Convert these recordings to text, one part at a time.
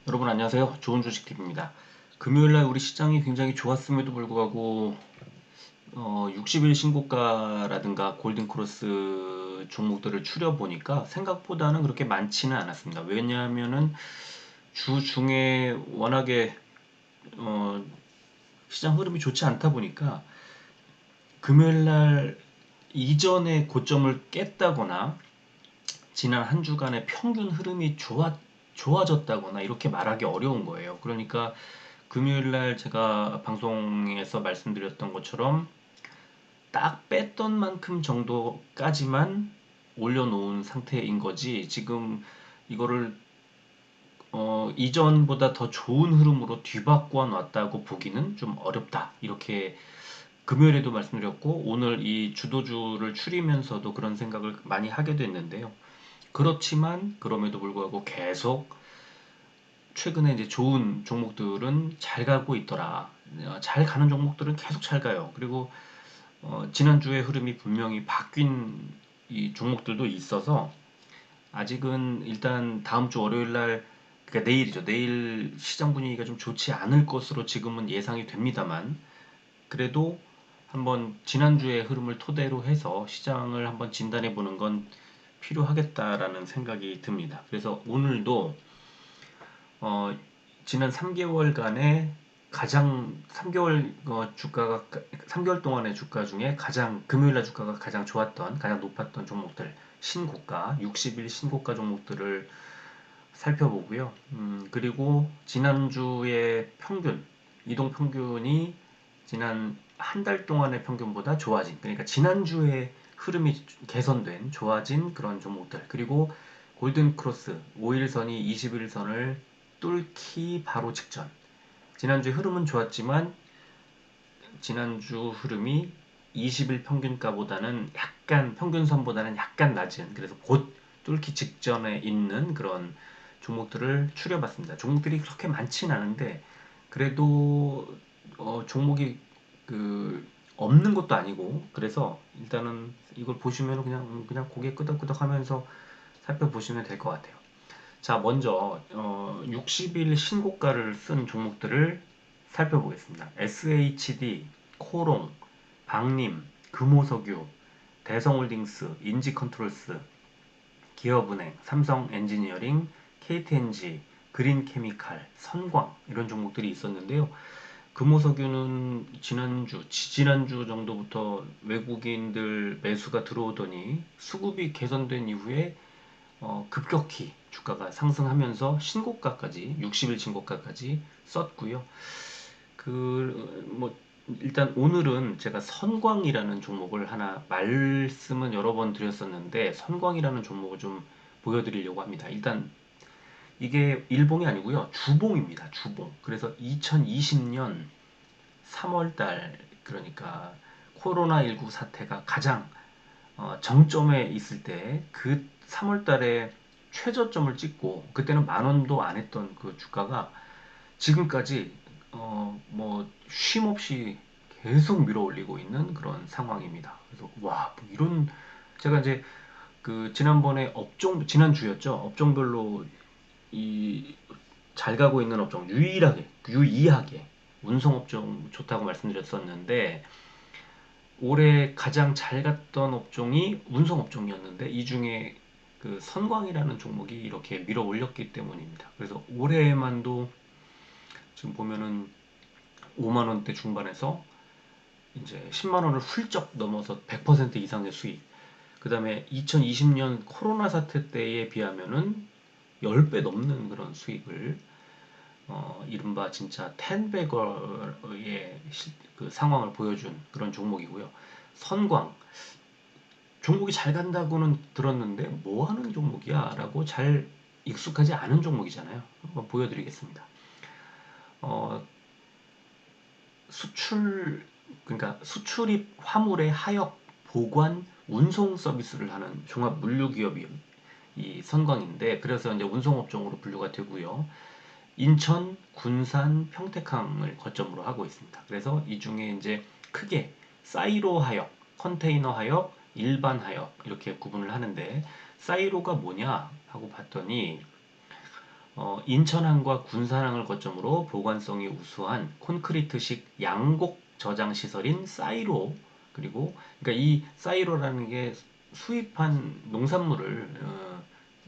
여러분 안녕하세요. 좋은 주식TV입니다. 금요일날 우리 시장이 굉장히 좋았음에도 불구하고 60일 신고가라든가 골든크로스 종목들을 추려보니까 생각보다는 그렇게 많지는 않았습니다. 왜냐하면은 주 중에 워낙에 어, 시장 흐름이 좋지 않다 보니까 금요일날 이전의 고점을 깼다거나 지난 한 주간의 평균 흐름이 좋아졌다거나 이렇게 말하기 어려운 거예요. 그러니까 금요일 날 제가 방송에서 말씀드렸던 것처럼 딱 뺐던 만큼 정도까지만 올려놓은 상태인 거지, 지금 이거를 이전보다 더 좋은 흐름으로 뒤바꿔 놨다고 보기는 좀 어렵다, 이렇게 금요일에도 말씀드렸고 오늘 이 주도주를 추리면서도 그런 생각을 많이 하게 됐는데요. 그렇지만 그럼에도 불구하고 계속 최근에 이제 좋은 종목들은 잘 가고 있더라. 잘 가는 종목들은 계속 잘 가요. 그리고 지난주의 흐름이 분명히 바뀐 이 종목들도 있어서 아직은 일단 다음 주 월요일 날, 그러니까 내일이죠. 내일 시장 분위기가 좀 좋지 않을 것으로 지금은 예상이 됩니다만, 그래도 한번 지난주의 흐름을 토대로 해서 시장을 한번 진단해 보는 건 필요하겠다라는 생각이 듭니다. 그래서 오늘도 어, 지난 3개월간의 가장 3개월 주가가 3개월 동안의 주가 중에 가장 금요일날 주가가 가장 좋았던, 가장 높았던 종목들, 신고가 60일 신고가 종목들을 살펴보고요. 그리고 지난주의 평균, 이동 평균이 지난 한 달 동안의 평균보다 좋아진, 그러니까 지난주에 흐름이 개선된 좋아진 그런 종목들, 그리고 골든 크로스 5일선이 21선을 뚫기 바로 직전, 지난주 흐름은 좋았지만 지난주 흐름이 20일 평균가보다는 약간, 평균선보다는 약간 낮은, 그래서 곧 뚫기 직전에 있는 그런 종목들을 추려봤습니다. 종목들이 그렇게 많진 않은데 그래도 종목이 그 없는 것도 아니고, 그래서 일단은 이걸 보시면 그냥 고개 끄덕끄덕 하면서 살펴보시면 될 것 같아요. 자, 먼저 60일 신고가를 쓴 종목들을 살펴보겠습니다. SHD, 코롱, 박림, 금호석유, 대성홀딩스, 인지컨트롤스, 기업은행, 삼성엔지니어링, KTNG, 그린케미칼, 선광, 이런 종목들이 있었는데요. 금호석유는 지지난주 정도부터 외국인들 매수가 들어오더니 수급이 개선된 이후에 급격히 주가가 상승하면서 신고가까지, 60일 신고가까지 썼고요. 뭐 일단 오늘은 제가 선광이라는 종목을 하나, 말씀은 여러 번 드렸었는데 선광이라는 종목을 좀 보여드리려고 합니다. 일단 이게 일봉이 아니고요, 주봉입니다. 주봉. 그래서 2020년 3월 달, 그러니까 코로나19 사태가 가장 정점에 있을 때 그 3월 달에 최저점을 찍고, 그때는 만 원도 안 했던 그 주가가 지금까지 뭐 쉼 없이 계속 밀어 올리고 있는 그런 상황입니다. 그래서 와, 뭐 이런, 제가 이제 그 지난번에 지난주였죠. 업종별로 이 잘 가고 있는 업종, 유의하게 운송업종 좋다고 말씀드렸었는데, 올해 가장 잘 갔던 업종이 운송업종이었는데 이 중에 그 선광이라는 종목이 이렇게 밀어 올렸기 때문입니다. 그래서 올해만도 지금 보면은 5만 원대 중반에서 이제 10만 원을 훌쩍 넘어서 100% 이상의 수익. 그 다음에 2020년 코로나 사태 때에 비하면은 10배 넘는 그런 수익을, 이른바 진짜 텐베거의 그 상황을 보여준 그런 종목이고요. 선광, 종목이 잘 간다고는 들었는데 뭐 하는 종목이야? 라고 잘 익숙하지 않은 종목이잖아요. 한번 보여드리겠습니다. 어, 수출, 그러니까 수출입 화물의 하역, 보관, 운송 서비스를 하는 종합 물류 기업이 이 선광인데, 그래서 이제 운송업종으로 분류가 되고요. 인천, 군산, 평택항을 거점으로 하고 있습니다. 그래서 이 중에 이제 크게 사이로 하역, 컨테이너 하역, 일반 하역, 이렇게 구분을 하는데, 사이로가 뭐냐 하고 봤더니 인천항과 군산항을 거점으로 보관성이 우수한 콘크리트식 양곡 저장 시설인 사이로, 그리고 그러니까 이 사이로라는 게 수입한 농산물을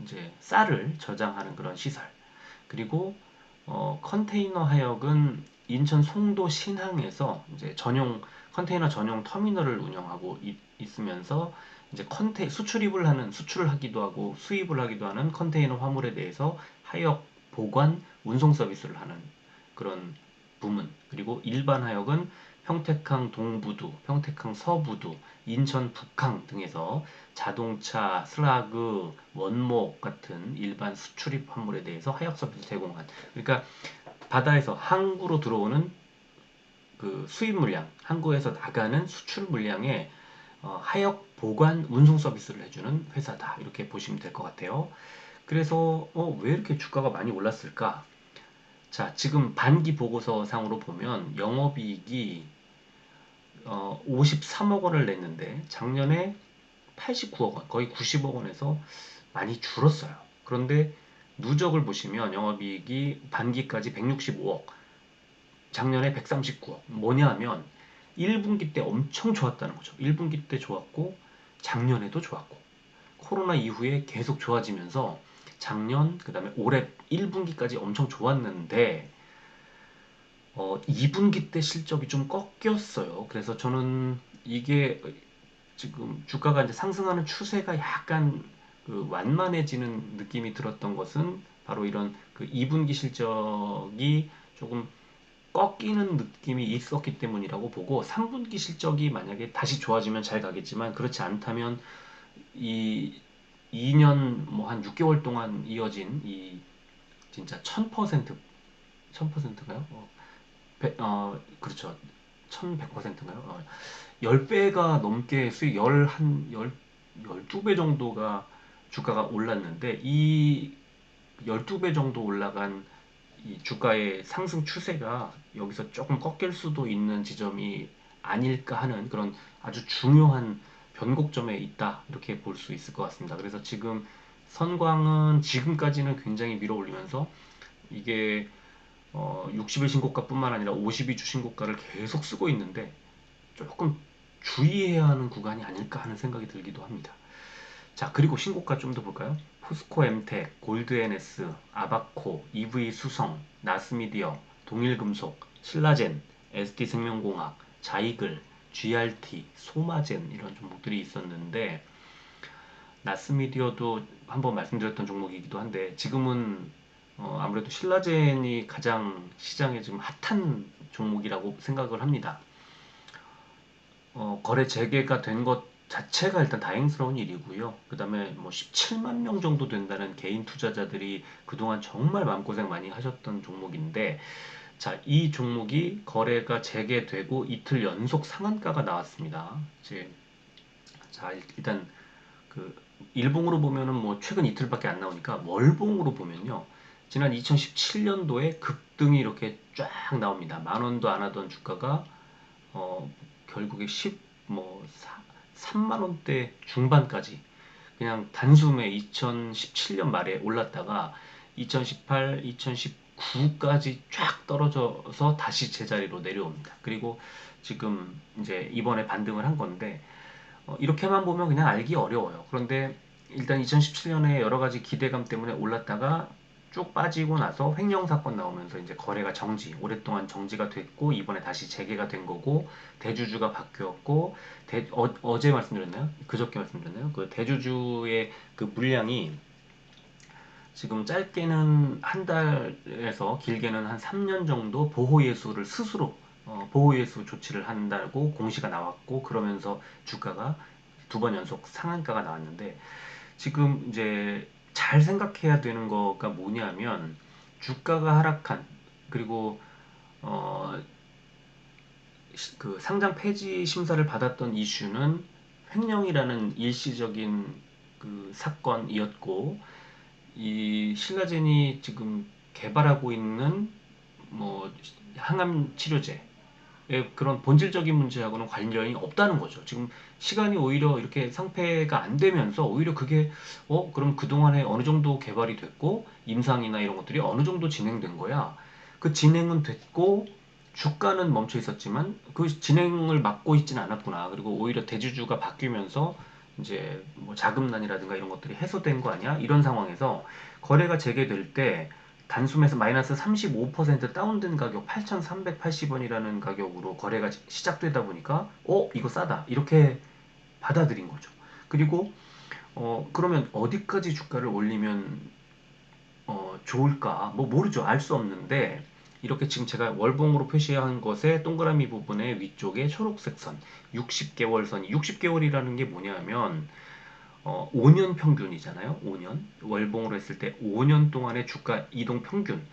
이제 쌀을 저장하는 그런 시설. 그리고 컨테이너 하역은 인천 송도 신항에서 이제 컨테이너 전용 터미널을 운영하고 있으면서 이제 수출을 하기도 하고 수입을 하기도 하는 컨테이너 화물에 대해서 하역 보관 운송 서비스를 하는 그런 부문. 그리고 일반 하역은 평택항 동부두, 평택항 서부두, 인천 북항 등에서 자동차, 슬라그, 원목 같은 일반 수출입 화물에 대해서 하역 서비스 제공한. 그러니까 바다에서 항구로 들어오는 그 수입 물량, 항구에서 나가는 수출 물량의 하역 보관 운송 서비스를 해주는 회사다. 이렇게 보시면 될 것 같아요. 그래서 왜 이렇게 주가가 많이 올랐을까? 자, 지금 반기 보고서 상으로 보면 영업이익이 53억 원을 냈는데 작년에 89억 원, 거의 90억 원에서 많이 줄었어요. 그런데 누적을 보시면 영업이익이 반기까지 165억, 작년에 139억. 뭐냐 하면 1분기 때 엄청 좋았다는 거죠. 1분기 때 좋았고 작년에도 좋았고 코로나 이후에 계속 좋아지면서 작년 그다음에 올해 1분기까지 엄청 좋았는데 2분기 때 실적이 좀 꺾였어요. 그래서 저는 이게 지금 주가가 이제 상승하는 추세가 약간 그 완만해지는 느낌이 들었던 것은 바로 이런 그 2분기 실적이 조금 꺾이는 느낌이 있었기 때문이라고 보고 3분기 실적이 만약에 다시 좋아지면 잘 가겠지만 그렇지 않다면 이 2년 뭐 한 6개월 동안 이어진 이 진짜 1000%가요? 그렇죠. 1100%인가요? 10배가 넘게 수익, 12배 정도가 주가가 올랐는데, 이 12배 정도 올라간 이 주가의 상승 추세가 여기서 조금 꺾일 수도 있는 지점이 아닐까 하는 그런 아주 중요한 변곡점에 있다. 이렇게 볼 수 있을 것 같습니다. 그래서 지금 선광은 지금까지는 굉장히 밀어 올리면서 이게 60일 신고가뿐만 아니라 52주 신고가를 계속 쓰고 있는데 조금 주의해야 하는 구간이 아닐까 하는 생각이 들기도 합니다. 자, 그리고 신고가 좀 더 볼까요? 포스코 엠텍, 골드NS, 아바코, EV수성, 나스미디어, 동일금속, 신라젠, SD생명공학, 자이글, GRT, 소마젠 이런 종목들이 있었는데 나스미디어도 한번 말씀드렸던 종목이기도 한데 지금은 아무래도 신라젠이 가장 시장에 지금 핫한 종목이라고 생각을 합니다. 거래 재개가 된 것 자체가 일단 다행스러운 일이고요. 그 다음에 뭐 17만 명 정도 된다는 개인 투자자들이 그동안 정말 마음고생 많이 하셨던 종목인데, 자, 이 종목이 거래가 재개되고 이틀 연속 상한가가 나왔습니다. 이제, 자, 일단 그 일봉으로 보면은 뭐 최근 이틀밖에 안 나오니까 월봉으로 보면요. 지난 2017년도에 급등이 이렇게 쫙 나옵니다. 만 원도 안 하던 주가가 결국에 3만 원대 중반까지 그냥 단숨에 2017년 말에 올랐다가 2018, 2019까지 쫙 떨어져서 다시 제자리로 내려옵니다. 그리고 지금 이제 이번에 반등을 한 건데 이렇게만 보면 그냥 알기 어려워요. 그런데 일단 2017년에 여러 가지 기대감 때문에 올랐다가 쭉 빠지고 나서 횡령 사건 나오면서 이제 거래가 오랫동안 정지가 됐고 이번에 다시 재개가 된 거고 대주주가 바뀌었고 어제 말씀드렸나요? 그저께 말씀드렸나요? 그 대주주의 그 물량이 지금 짧게는 한 달에서 길게는 한 3년 정도 보호예수를 스스로 보호예수 조치를 한다고 공시가 나왔고 그러면서 주가가 두 번 연속 상한가가 나왔는데 지금 이제 잘 생각해야 되는 거가 뭐냐면 주가가 하락한 그리고 어, 그 상장 폐지 심사를 받았던 이슈는 횡령이라는 일시적인 그 사건이었고 이 신라젠이 지금 개발하고 있는 뭐 항암 치료제 그런 본질적인 문제하고는 관련이 없다는 거죠. 지금 시간이 오히려 이렇게 상폐가 안 되면서 오히려 그게 그럼 그동안에 어느 정도 개발이 됐고 임상이나 이런 것들이 어느 정도 진행된 거야. 그 진행은 됐고 주가는 멈춰 있었지만 그 진행을 막고 있지는 않았구나. 그리고 오히려 대주주가 바뀌면서 이제 뭐 자금난이라든가 이런 것들이 해소된 거 아니야? 이런 상황에서 거래가 재개될 때 단숨에서 마이너스 35% 다운된 가격 8,380원이라는 가격으로 거래가 시작되다 보니까 이거 싸다 이렇게 받아들인 거죠. 그리고 그러면 어디까지 주가를 올리면 좋을까? 뭐 모르죠. 알 수 없는데 이렇게 지금 제가 월봉으로 표시한 것의 동그라미 부분의 위쪽에 초록색 선 60개월 선이 60개월이라는 게 뭐냐면 5년 평균이잖아요. 5년. 월봉으로 했을 때 5년 동안의 주가 이동 평균.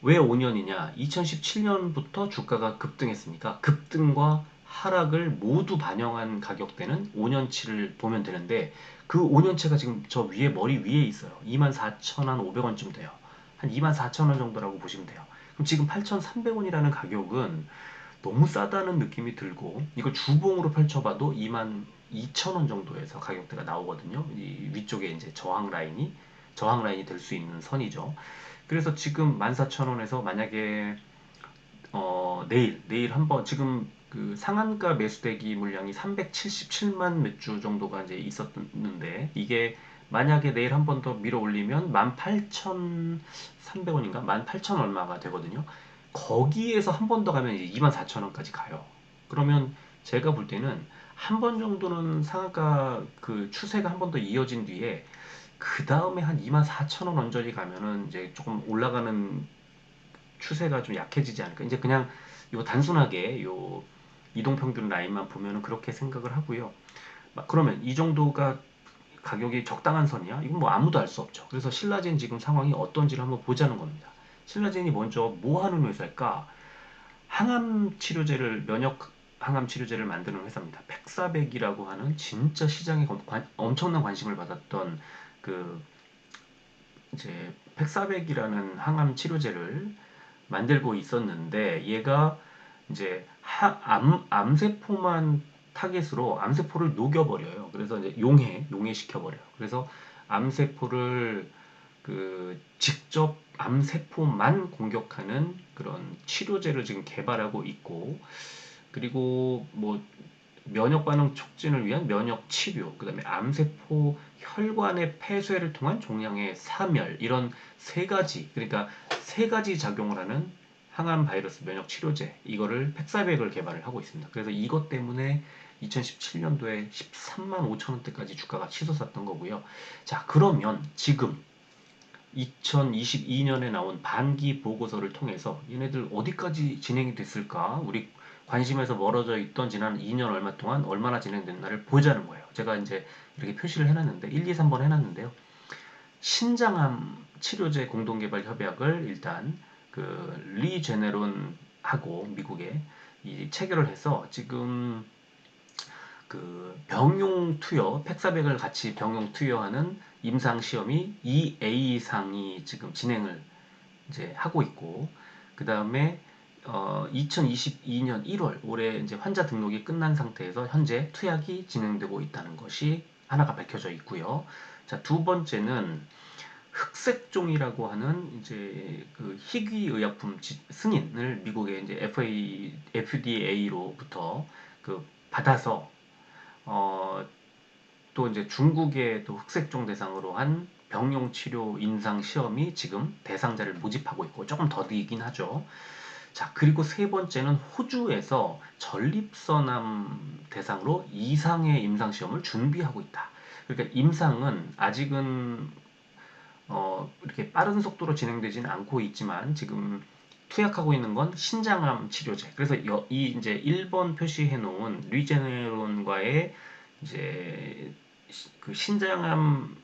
왜 5년이냐? 2017년부터 주가가 급등했으니까 급등과 하락을 모두 반영한 가격대는 5년치를 보면 되는데 그 5년치가 지금 저 위에 머리 위에 있어요. 24,500원쯤 돼요. 한 24,000원 정도라고 보시면 돼요. 그럼 지금 8,300원이라는 가격은 너무 싸다는 느낌이 들고 이걸 주봉으로 펼쳐봐도 22,000원 정도에서 가격대가 나오거든요. 이 위쪽에 이제 저항 라인이 될 수 있는 선이죠. 그래서 지금 14,000원에서 만약에 내일 한번 지금 그 상한가 매수대기 물량이 377만 몇 주 정도가 이제 있었는데 이게 만약에 내일 한 번 더 밀어 올리면 18,300원인가? 18,000 얼마가 되거든요. 거기에서 한 번 더 가면 이제 24,000원까지 가요. 그러면 제가 볼 때는 한 번 정도는 상한가 그 추세가 한 번 더 이어진 뒤에 그 다음에 한 24,000원 언저리 가면은 이제 조금 올라가는 추세가 좀 약해지지 않을까. 이제 그냥 요 단순하게 요 이동평균 라인만 보면은 그렇게 생각을 하고요. 그러면 이 정도가 가격이 적당한 선이야? 이건 뭐 아무도 알 수 없죠. 그래서 신라젠 지금 상황이 어떤지를 한번 보자는 겁니다. 신라젠이 먼저 뭐 하는 회사일까? 면역 항암 치료제를 만드는 회사입니다. 팩사백이라고 하는 진짜 시장에 엄청난 관심을 받았던 그 이제 팩사백이라는 항암 치료제를 만들고 있었는데 얘가 이제 암세포만 타겟으로 암세포를 녹여버려요. 그래서 이제 용해시켜버려요. 그래서 암세포를 직접 암세포만 공격하는 그런 치료제를 지금 개발하고 있고 그리고 뭐 면역 반응 촉진을 위한 면역 치료, 그다음에 암세포 혈관의 폐쇄를 통한 종양의 사멸 이런 세 가지 그러니까 세 가지 작용을 하는 항암 바이러스 면역 치료제 이거를 팩사백을 개발을 하고 있습니다. 그래서 이것 때문에 2017년도에 13만 5천 원대까지 주가가 치솟았던 거고요. 자, 그러면 지금 2022년에 나온 반기 보고서를 통해서 얘네들 어디까지 진행이 됐을까? 우리 관심에서 멀어져 있던 지난 2년 얼마 동안 얼마나 진행됐나를 보자는 거예요. 제가 이제 이렇게 표시를 해놨는데 1, 2, 3번 해놨는데요. 신장암 치료제 공동개발 협약을 일단 그 리제네론하고 미국에 이 체결을 해서 지금 그 병용 투여, 팩사백을 같이 병용 투여하는 임상 시험이 2A상이 지금 진행을 이제 하고 있고, 그 다음에 2022년 1월 올해 이제 환자 등록이 끝난 상태에서 현재 투약이 진행되고 있다는 것이 하나가 밝혀져 있고요. 자, 두 번째는 흑색종이라고 하는 이제 그 희귀의약품 승인을 미국의 이제 FDA로부터 그 받아서 어, 또 이제 중국의 또 흑색종 대상으로 한 병용 치료 임상 시험이 지금 대상자를 모집하고 있고 조금 더디긴 하죠. 자, 그리고 세 번째는 호주에서 전립선암 대상으로 이상의 임상 시험을 준비하고 있다. 그러니까 임상은 아직은 이렇게 빠른 속도로 진행되지는 않고 있지만 지금 투약하고 있는 건 신장암 치료제. 그래서 이 이제 1번 표시해 놓은 리제네론과의 이제 그 신장암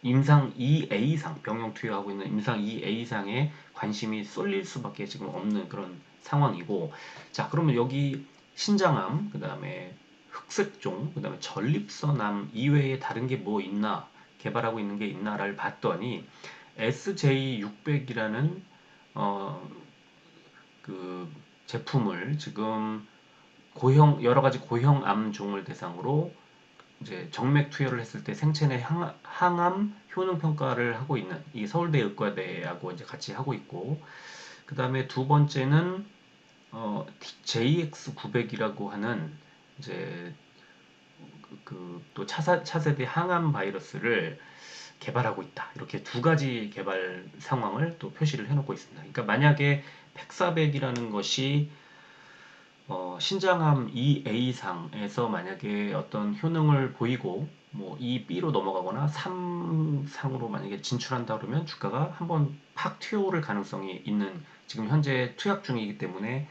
임상 2A상 병용 투여하고 있는 임상 2A상에 관심이 쏠릴 수밖에 지금 없는 그런 상황이고 자 그러면 여기 신장암 그 다음에 흑색종 그 다음에 전립선암 이외에 다른 게 뭐 있나 개발하고 있는 게 있나를 봤더니 SJ600이라는 어, 그 제품을 지금 고형 여러 가지 고형 암종을 대상으로 이제 정맥 투여를 했을 때 생체 내 항암 효능 평가를 하고 있는 이 서울대 의과대하고 이제 같이 하고 있고, 그 다음에 두 번째는 JX900이라고 하는 이제 그 또 차세대 항암 바이러스를 개발하고 있다. 이렇게 두 가지 개발 상황을 또 표시를 해놓고 있습니다. 그러니까 만약에 팩사백이라는 것이 신장암 2A상에서 만약에 어떤 효능을 보이고 뭐 2B로 넘어가거나 3상으로 만약에 진출한다 그러면 주가가 한번 팍 튀어오를 가능성이 있는, 지금 현재 투약 중이기 때문에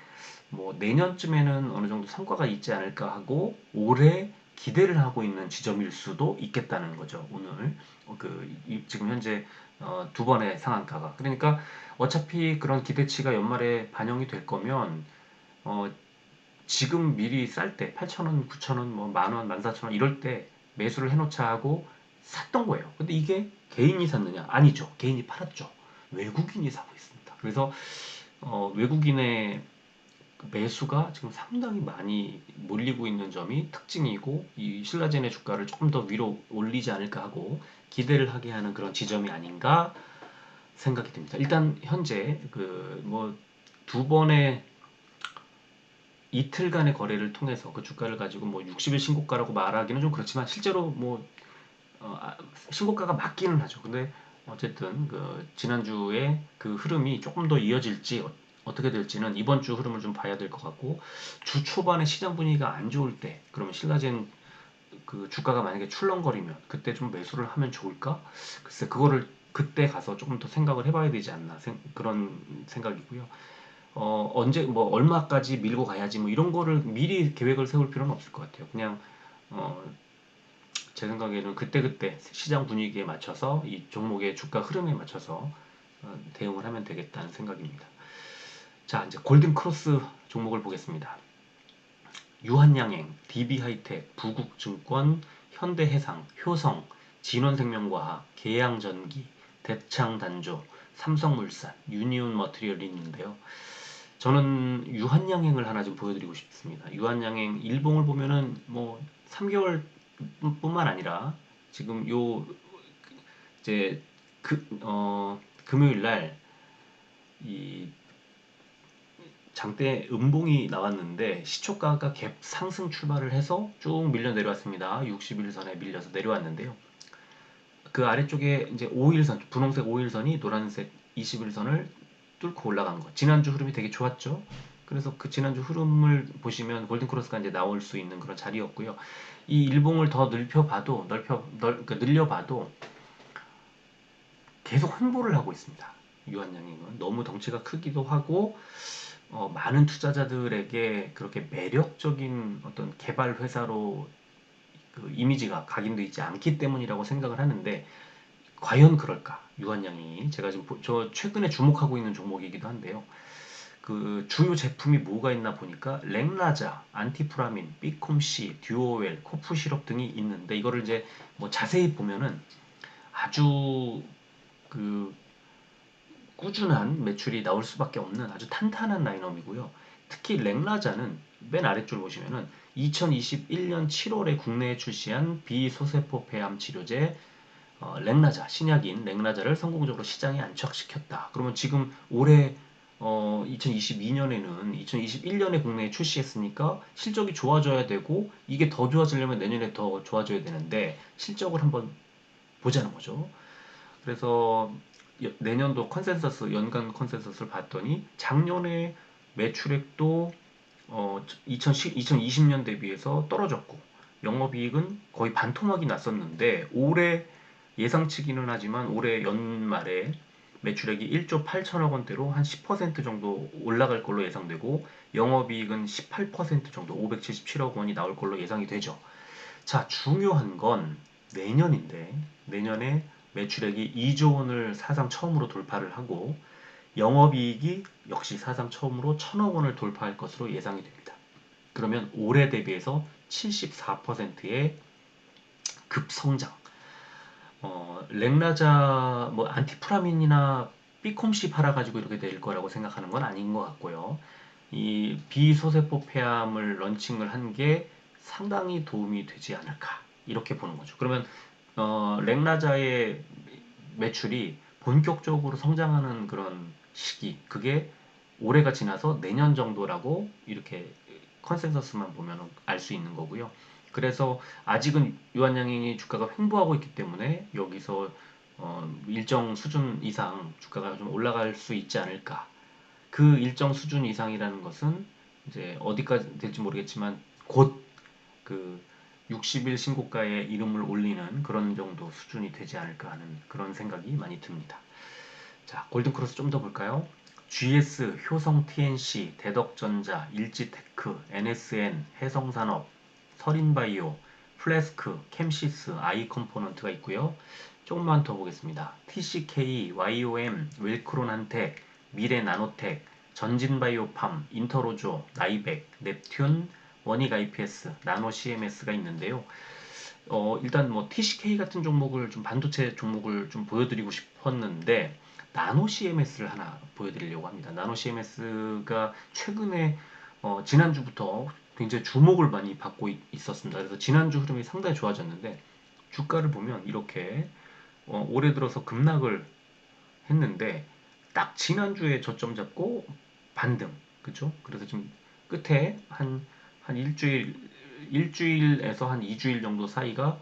뭐 내년쯤에는 어느 정도 성과가 있지 않을까 하고 올해 기대를 하고 있는 지점일 수도 있겠다는 거죠. 오늘 지금 현재 두 번의 상한가가, 그러니까 어차피 그런 기대치가 연말에 반영이 될 거면 어, 지금 미리 쌀 때 8,000원, 9,000원, 뭐 만원, 14,000원 이럴 때 매수를 해놓자 하고 샀던 거예요. 근데 이게 개인이 샀느냐? 아니죠. 개인이 팔았죠. 외국인이 사고 있습니다. 그래서 외국인의 매수가 지금 상당히 많이 몰리고 있는 점이 특징이고, 이 신라젠의 주가를 조금 더 위로 올리지 않을까 하고 기대를 하게 하는 그런 지점이 아닌가 생각이 듭니다. 일단 현재 그 뭐 두 번의 이틀간의 거래를 통해서 그 주가를 가지고 뭐 60일 신고가라고 말하기는 좀 그렇지만 실제로 뭐 신고가가 맞기는 하죠. 근데 어쨌든 그 지난주에 그 흐름이 조금 더 이어질지 어떻게 될지는 이번 주 흐름을 좀 봐야 될 것 같고, 주 초반에 시장 분위기가 안 좋을 때 그러면 신라젠 그 주가가 만약에 출렁거리면 그때 좀 매수를 하면 좋을까? 글쎄 그거를 그때 가서 조금 더 생각을 해봐야 되지 않나 그런 생각이고요. 언제 뭐 얼마까지 밀고 가야지 뭐 이런 거를 미리 계획을 세울 필요는 없을 것 같아요. 그냥 어, 제 생각에는 그때그때 시장 분위기에 맞춰서 이 종목의 주가 흐름에 맞춰서 대응을 하면 되겠다는 생각입니다. 자, 이제 골든 크로스 종목을 보겠습니다. 유한양행, DB하이텍, 부국증권, 현대해상, 효성, 진원생명과학, 계양전기, 대창단조, 삼성물산, 유니온 머티리얼이 있는데요. 저는 유한양행을 하나 좀 보여드리고 싶습니다. 유한양행 일봉을 보면은 뭐 3개월 뿐만 아니라 지금 요 이제 금요일 날 이 장대 음봉이 나왔는데 시초가가 갭 상승 출발을 해서 쭉 밀려 내려왔습니다. 61선에 밀려서 내려왔는데요. 그 아래쪽에 이제 5일선, 분홍색 5일선이 노란색 21선을 뚫고 올라간 거. 지난주 흐름이 되게 좋았죠. 그래서 그 지난주 흐름을 보시면 골든크로스가 이제 나올 수 있는 그런 자리였고요. 이 일봉을 더 그러니까 늘려봐도 계속 홍보를 하고 있습니다. 유한양행은 너무 덩치가 크기도 하고 많은 투자자들에게 그렇게 매력적인 어떤 개발 회사로 그 이미지가 각인되어 있지 않기 때문이라고 생각을 하는데, 과연 그럴까? 유한양이 제가 지금 저 최근에 주목하고 있는 종목이기도 한데요. 그 주요 제품이 뭐가 있나 보니까 렉라자, 안티프라민, 비콤C, 듀오웰, 코프 시럽 등이 있는데, 이거를 이제 뭐 자세히 보면은 아주 그 꾸준한 매출이 나올 수밖에 없는 아주 탄탄한 라인업이고요. 특히 렉라자는 맨 아래줄 보시면은 2021년 7월에 국내에 출시한 비소세포 폐암 치료제 렉라자, 신약인 렉라자를 성공적으로 시장에 안착시켰다. 그러면 지금 올해 2022년에는 2021년에 국내에 출시했으니까 실적이 좋아져야 되고, 이게 더 좋아지려면 내년에 더 좋아져야 되는데 실적을 한번 보자는 거죠. 그래서 내년도 컨센서스, 연간 컨센서스를 봤더니 작년에 매출액도 2020년 대비해서 떨어졌고 영업이익은 거의 반토막이 났었는데, 올해 예상치기는 하지만 올해 연말에 매출액이 1조 8천억 원대로 한 10% 정도 올라갈 걸로 예상되고, 영업이익은 18% 정도 577억 원이 나올 걸로 예상이 되죠. 자, 중요한 건 내년인데, 내년에 매출액이 2조 원을 사상 처음으로 돌파를 하고 영업이익이 역시 사상 처음으로 1천억 원을 돌파할 것으로 예상이 됩니다. 그러면 올해 대비해서 74%의 급성장. 렉라자 뭐 안티프라민이나 비콤시 팔아가지고 이렇게 될 거라고 생각하는 건 아닌 것 같고요. 이 비소세포 폐암을 런칭을 한 게 상당히 도움이 되지 않을까 이렇게 보는 거죠. 그러면 렉나자의 매출이 본격적으로 성장하는 그런 시기, 그게 올해가 지나서 내년 정도라고 이렇게 컨센서스만 보면 알 수 있는 거고요. 그래서 아직은 유한양행이 주가가 횡보하고 있기 때문에 여기서 일정 수준 이상 주가가 좀 올라갈 수 있지 않을까. 그 일정 수준 이상이라는 것은 이제 어디까지 될지 모르겠지만 곧 그 60일 신고가에 이름을 올리는 그런 정도 수준이 되지 않을까 하는 그런 생각이 많이 듭니다. 자, 골든크로스 좀 더 볼까요? GS, 효성 TNC, 대덕전자, 일지테크, NSN, 해성산업, 서린바이오, 플래스크, 캠시스, 아이컴포넌트가 있고요. 조금만 더 보겠습니다. TCK, YOM, 웰크론한텍, 미래나노텍, 전진바이오팜, 인터로조, 나이백, 넵튠, 원익 IPS, 나노 CMS가 있는데요. 일단 뭐 TCK 같은 종목을 좀 반도체 종목을 좀 보여드리고 싶었는데 나노 CMS를 하나 보여드리려고 합니다. 나노 CMS가 최근에 지난주부터 굉장히 주목을 많이 받고 있었습니다. 그래서 지난주 흐름이 상당히 좋아졌는데 주가를 보면 이렇게 올해 들어서 급락을 했는데 딱 지난주에 저점 잡고 반등, 그죠? 그래서 지금 끝에 한 일주일에서 한 2주일 정도 사이가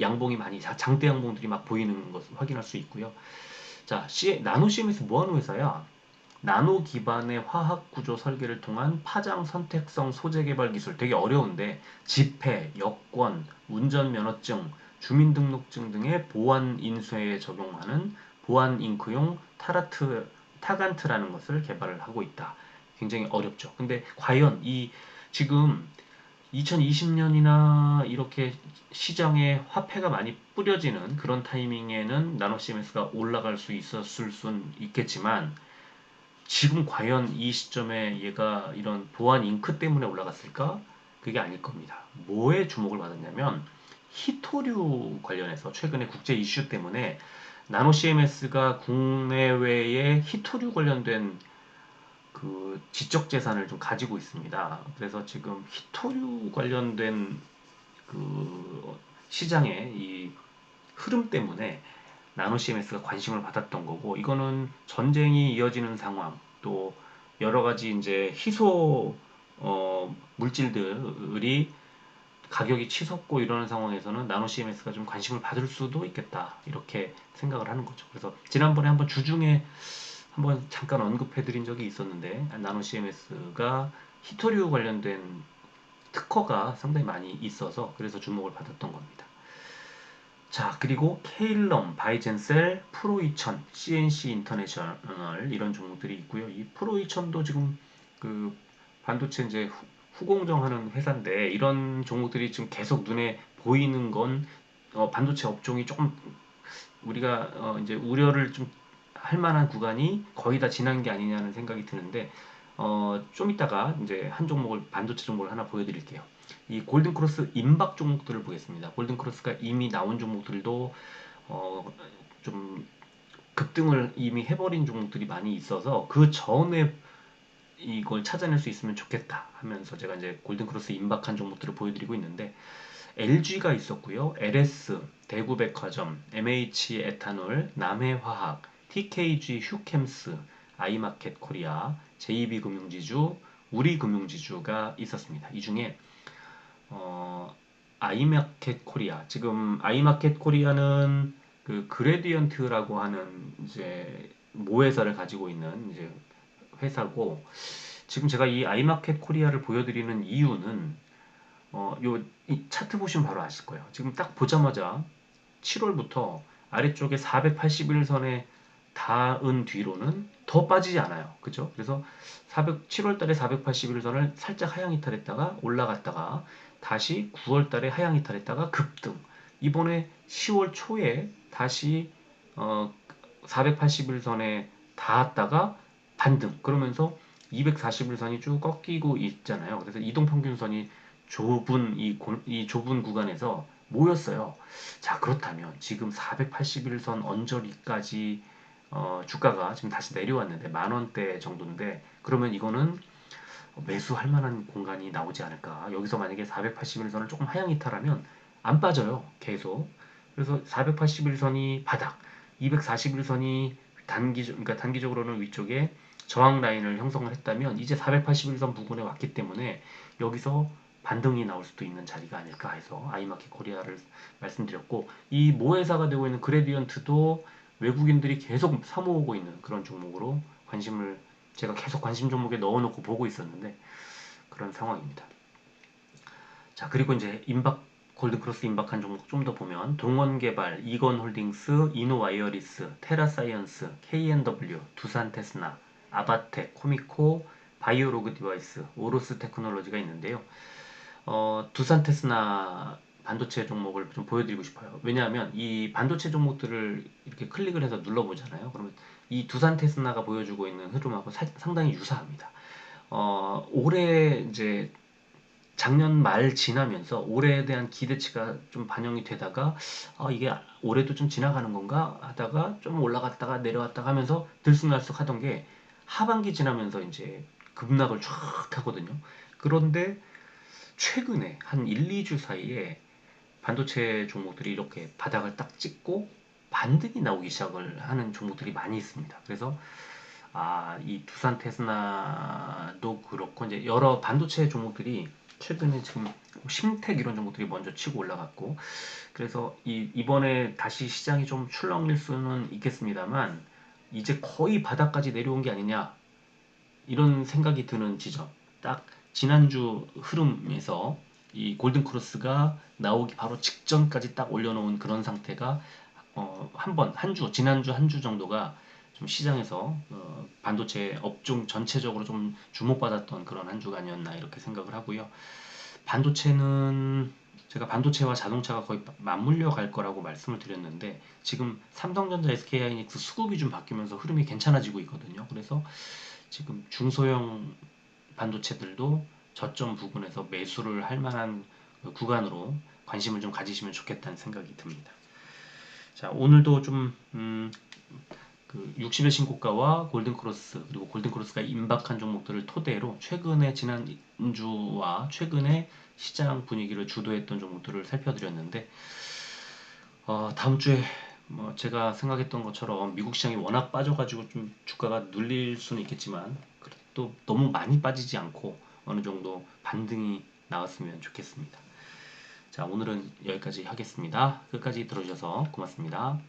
양봉이 많이 장대 양봉들이 막 보이는 것을 확인할 수 있고요. 자, 나노 CMS 뭐 하는 회사야? 나노 기반의 화학 구조 설계를 통한 파장 선택성 소재 개발 기술, 되게 어려운데 집회, 여권, 운전 면허증, 주민등록증 등의 보안 인쇄에 적용하는 보안 잉크용 타간트라는 것을 개발을 하고 있다. 굉장히 어렵죠. 근데 과연 이 지금 2020년이나 이렇게 시장에 화폐가 많이 뿌려지는 그런 타이밍에는 나노 CMS가 올라갈 수 있었을 순 있겠지만 지금 과연 이 시점에 얘가 이런 보안 잉크 때문에 올라갔을까? 그게 아닐 겁니다. 뭐에 주목을 받았냐면 히토류 관련해서 최근에 국제 이슈 때문에 나노 CMS가 국내외에 히토류 관련된 그 지적 재산을 좀 가지고 있습니다. 그래서 지금 히토류 관련된 그 시장의 이 흐름 때문에 나노 CMS가 관심을 받았던 거고, 이거는 전쟁이 이어지는 상황, 또 여러 가지 이제 희소 물질들이 가격이 치솟고 이러는 상황에서는 나노 CMS가 좀 관심을 받을 수도 있겠다, 이렇게 생각을 하는 거죠. 그래서 지난번에 한번 주중에 한번 잠깐 언급해드린 적이 있었는데 나노 CMS가 히토류 관련된 특허가 상당히 많이 있어서 그래서 주목을 받았던 겁니다. 자, 그리고 케일럼, 바이젠셀, 프로2000, CNC 인터내셔널 이런 종목들이 있고요. 이 프로2000도 지금 그 반도체 이제 후공정하는 회사인데 이런 종목들이 지금 계속 눈에 보이는 건 반도체 업종이 조금 우리가 이제 우려를 좀 할 만한 구간이 거의 다 지난 게 아니냐는 생각이 드는데 좀 이따가 이제 한 종목을 반도체 종목을 하나 보여드릴게요. 이 골든크로스 임박 종목들을 보겠습니다. 골든크로스가 이미 나온 종목들도 어, 좀 급등을 이미 해버린 종목들이 많이 있어서 그 전에 이걸 찾아낼 수 있으면 좋겠다 하면서 제가 이제 골든크로스 임박한 종목들을 보여드리고 있는데 LG가 있었고요. LS, 대구백화점, MH 에탄올, 남해화학, TKG 휴캠스, 아이마켓 코리아, JB금융지주, 우리금융지주가 있었습니다. 이 중에 아이마켓 코리아, 지금 아이마켓 코리아는 그 그레디언트라고 하는 이제 모회사를 가지고 있는 이제 회사고, 지금 제가 이 아이마켓 코리아를 보여드리는 이유는 이 차트 보시면 바로 아실 거예요. 지금 딱 보자마자 7월부터 아래쪽에 481선에 닿은 뒤로는 더 빠지지 않아요. 그죠? 그래서 7월 달에 481선을 살짝 하향 이탈했다가 올라갔다가 다시 9월 달에 하향 이탈했다가 급등. 이번에 10월 초에 다시 481선에 닿았다가 반등. 그러면서 241선이 쭉 꺾이고 있잖아요. 그래서 이동평균선이 좁은 이 좁은 구간에서 모였어요. 자, 그렇다면 지금 481선 언저리까지 주가가 지금 다시 내려왔는데 10,000원대 정도인데, 그러면 이거는 매수할 만한 공간이 나오지 않을까. 여기서 만약에 481선을 조금 하향 이탈하면 안 빠져요. 계속. 그래서 481선이 바닥, 241선이 그러니까 단기적으로는 위쪽에 저항 라인을 형성을 했다면 이제 481선 부근에 왔기 때문에 여기서 반등이 나올 수도 있는 자리가 아닐까 해서 아이마켓 코리아를 말씀드렸고, 이 모회사가 되고 있는 그레디언트도 외국인들이 계속 사모으고 있는 그런 종목으로 제가 계속 관심 종목에 넣어놓고 보고 있었는데 그런 상황입니다. 자, 그리고 이제 골든크로스 임박한 종목 좀 더 보면 동원개발, 이건홀딩스, 이노와이어리스, 테라사이언스, K&W, 두산테스나, 아바텍, 코미코, 바이오로그 디바이스, 오로스 테크놀로지가 있는데요. 두산테스나 반도체 종목을 좀 보여드리고 싶어요. 왜냐하면 이 반도체 종목들을 이렇게 클릭을 해서 눌러보잖아요. 그러면 이 두산테스나가 보여주고 있는 흐름하고 상당히 유사합니다. 올해 이제 작년 말 지나면서 올해에 대한 기대치가 좀 반영이 되다가 이게 올해도 좀 지나가는 건가 하다가 좀 올라갔다가 내려왔다가 하면서 들쑥날쑥 하던 게 하반기 지나면서 이제 급락을 쫙 하거든요. 그런데 최근에 한 1, 2주 사이에 반도체 종목들이 이렇게 바닥을 딱 찍고 반등이 나오기 시작을 하는 종목들이 많이 있습니다. 그래서 이 두산 테스나도 그렇고 이제 여러 반도체 종목들이 최근에 지금 심텍 이런 종목들이 먼저 치고 올라갔고, 그래서 이번에 다시 시장이 좀 출렁일 수는 있겠습니다만 이제 거의 바닥까지 내려온 게 아니냐 이런 생각이 드는 지점. 딱 지난주 흐름에서 이 골든크로스가 나오기 바로 직전까지 딱 올려놓은 그런 상태가 지난주 한 주 정도가 좀 시장에서 반도체 업종 전체적으로 좀 주목받았던 그런 한 주간이었나 이렇게 생각을 하고요. 반도체는 제가 반도체와 자동차가 거의 맞물려 갈 거라고 말씀을 드렸는데 지금 삼성전자, SK하이닉스 수급이 좀 바뀌면서 흐름이 괜찮아지고 있거든요. 그래서 지금 중소형 반도체들도 저점 부근에서 매수를 할 만한 구간으로 관심을 좀 가지시면 좋겠다는 생각이 듭니다. 자, 오늘도 좀 그 60의 신고가와 골든크로스 그리고 골든크로스가 임박한 종목들을 토대로 지난주와 최근의 시장 분위기를 주도했던 종목들을 살펴드렸는데 다음 주에 뭐 제가 생각했던 것처럼 미국 시장이 워낙 빠져가지고 좀 주가가 눌릴 수는 있겠지만 또 너무 많이 빠지지 않고 어느 정도 반등이 나왔으면 좋겠습니다. 자, 오늘은 여기까지 하겠습니다. 끝까지 들어주셔서 고맙습니다.